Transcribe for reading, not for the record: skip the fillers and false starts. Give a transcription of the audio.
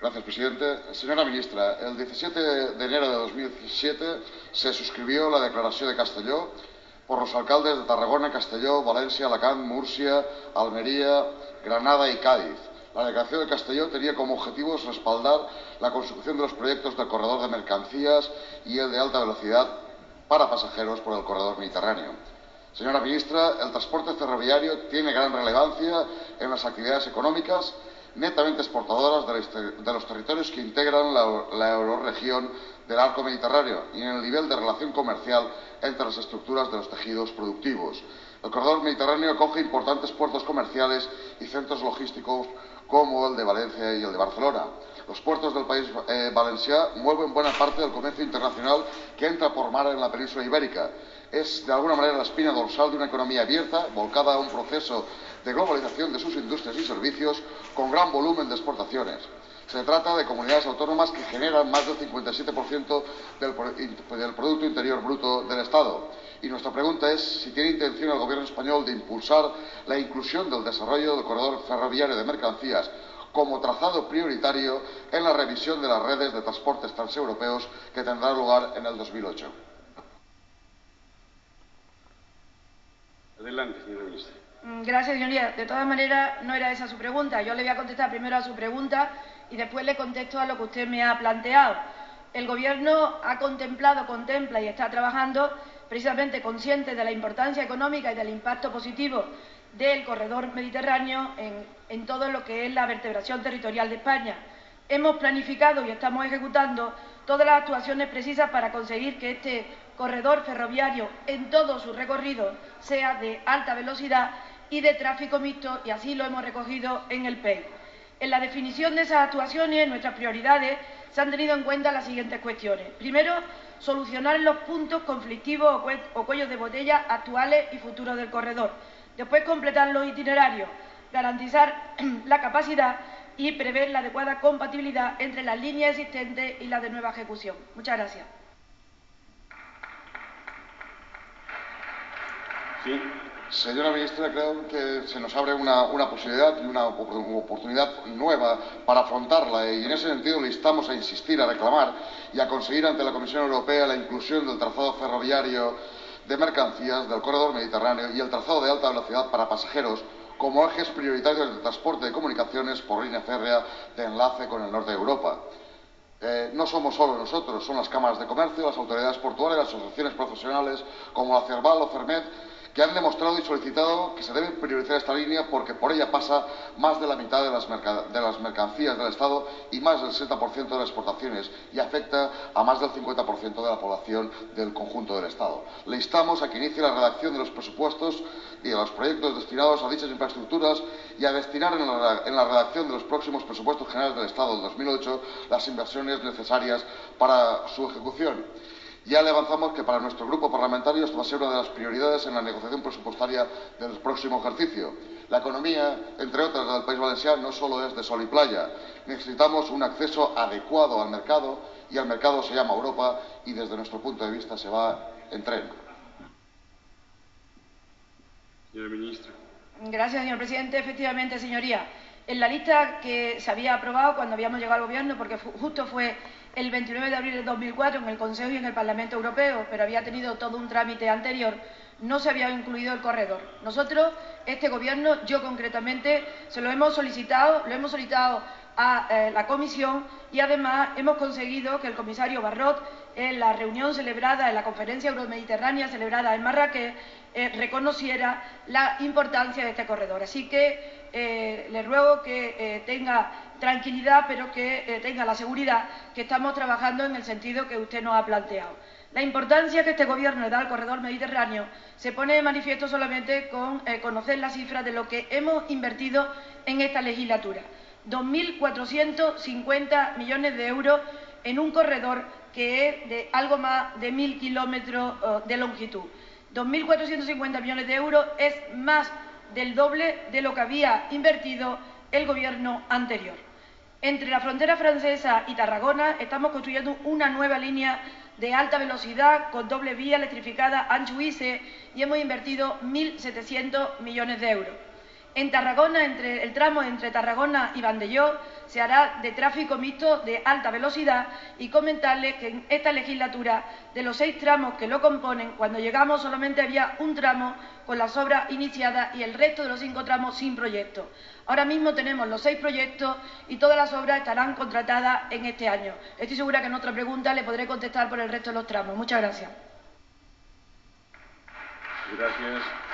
Gracias, presidente. Señora ministra, el 17 de enero de 2017 se suscribió la Declaració de Castelló por los alcaldes de Tarragona, Castelló, Valencia, Alacant, Murcia, Almería, Granada y Cádiz. La Declaración de Castelló tenía como objetivos respaldar la consecución de los proyectos del corredor de mercancías y el de alta velocidad para pasajeros por el corredor mediterráneo. Señora ministra, el transporte ferroviario tiene gran relevancia en las actividades económicas netamente exportadoras de los territorios que integran la eurorregión del arco mediterráneo y en el nivel de relación comercial entre las estructuras de los tejidos productivos. El corredor mediterráneo acoge importantes puertos comerciales y centros logísticos como el de Valencia y el de Barcelona. Los puertos del país valencià mueven buena parte del comercio internacional que entra por mar en la península ibérica. Es, de alguna manera, la espina dorsal de una economía abierta, volcada a un proceso de globalización de sus industrias y servicios con gran volumen de exportaciones. Se trata de comunidades autónomas que generan más del 57% del Producto Interior Bruto del Estado. Y nuestra pregunta es si tiene intención el Gobierno español de impulsar la inclusión del desarrollo del corredor ferroviario de mercancías como trazado prioritario en la revisión de las redes de transportes transeuropeos que tendrá lugar en el 2008. Adelante, señora ministra. Gracias, señoría. De todas maneras, no era esa su pregunta. Yo le voy a contestar primero a su pregunta y después le contesto a lo que usted me ha planteado. El Gobierno ha contemplado, contempla y está trabajando precisamente consciente de la importancia económica y del impacto positivo del corredor mediterráneo en todo lo que es la vertebración territorial de España. Hemos planificado y estamos ejecutando todas las actuaciones precisas para conseguir que este corredor ferroviario en todo su recorrido sea de alta velocidad y de tráfico mixto, y así lo hemos recogido en el PEI. En la definición de esas actuaciones, nuestras prioridades, se han tenido en cuenta las siguientes cuestiones. Primero, solucionar los puntos conflictivos o cuellos de botella actuales y futuros del corredor. Después, completar los itinerarios, garantizar la capacidad y prever la adecuada compatibilidad entre las líneas existentes y las de nueva ejecución. Muchas gracias. Sí. Señora ministra, creo que se nos abre una posibilidad y una oportunidad nueva para afrontarla, y en ese sentido le instamos a insistir, a reclamar y a conseguir ante la Comisión Europea la inclusión del trazado ferroviario de mercancías del corredor mediterráneo y el trazado de alta velocidad para pasajeros como ejes prioritarios del transporte de comunicaciones por línea férrea de enlace con el norte de Europa. No somos solo nosotros, son las cámaras de comercio, las autoridades portuarias, las asociaciones profesionales como la CERVAL o CERMET, que han demostrado y solicitado que se debe priorizar esta línea porque por ella pasa más de la mitad de las mercancías del Estado y más del 60% de las exportaciones, y afecta a más del 50% de la población del conjunto del Estado. Le instamos a que inicie la redacción de los presupuestos y de los proyectos destinados a dichas infraestructuras y a destinar en la redacción de los próximos presupuestos generales del Estado del 2008 las inversiones necesarias para su ejecución. Ya le avanzamos que para nuestro grupo parlamentario esto va a ser una de las prioridades en la negociación presupuestaria del próximo ejercicio. La economía, entre otras, del País Valencià no solo es de sol y playa. Necesitamos un acceso adecuado al mercado, y el mercado se llama Europa, y desde nuestro punto de vista se va en tren. Señora ministra. Gracias, señor presidente. Efectivamente, señoría, en la lista que se había aprobado cuando habíamos llegado al Gobierno, porque justo fue el 29 de abril de 2004 en el Consejo y en el Parlamento Europeo, pero había tenido todo un trámite anterior, no se había incluido el corredor. Nosotros, este Gobierno, yo concretamente, se lo hemos solicitado a la Comisión, y además hemos conseguido que el comisario Barrot, en la reunión celebrada, en la conferencia euromediterránea celebrada en Marrakech, reconociera la importancia de este corredor. Así que le ruego que tenga tranquilidad, pero que tenga la seguridad que estamos trabajando en el sentido que usted nos ha planteado. La importancia que este Gobierno le da al corredor mediterráneo se pone de manifiesto solamente con conocer las cifras de lo que hemos invertido en esta legislatura. 2.450 millones de euros en un corredor que es de algo más de 1.000 kilómetros de longitud. 2.450 millones de euros es más del doble de lo que había invertido el Gobierno anterior. Entre la frontera francesa y Tarragona estamos construyendo una nueva línea de alta velocidad con doble vía electrificada Anjou-Ise y hemos invertido 1.700 millones de euros. En Tarragona, el tramo entre Tarragona y Vandellós, se hará de tráfico mixto de alta velocidad y comentarles que en esta legislatura, de los 6 tramos que lo componen, cuando llegamos solamente había un tramo con las obras iniciadas y el resto de los 5 tramos sin proyecto. Ahora mismo tenemos los 6 proyectos y todas las obras estarán contratadas en este año. Estoy segura que en otra pregunta le podré contestar por el resto de los tramos. Muchas gracias. Gracias.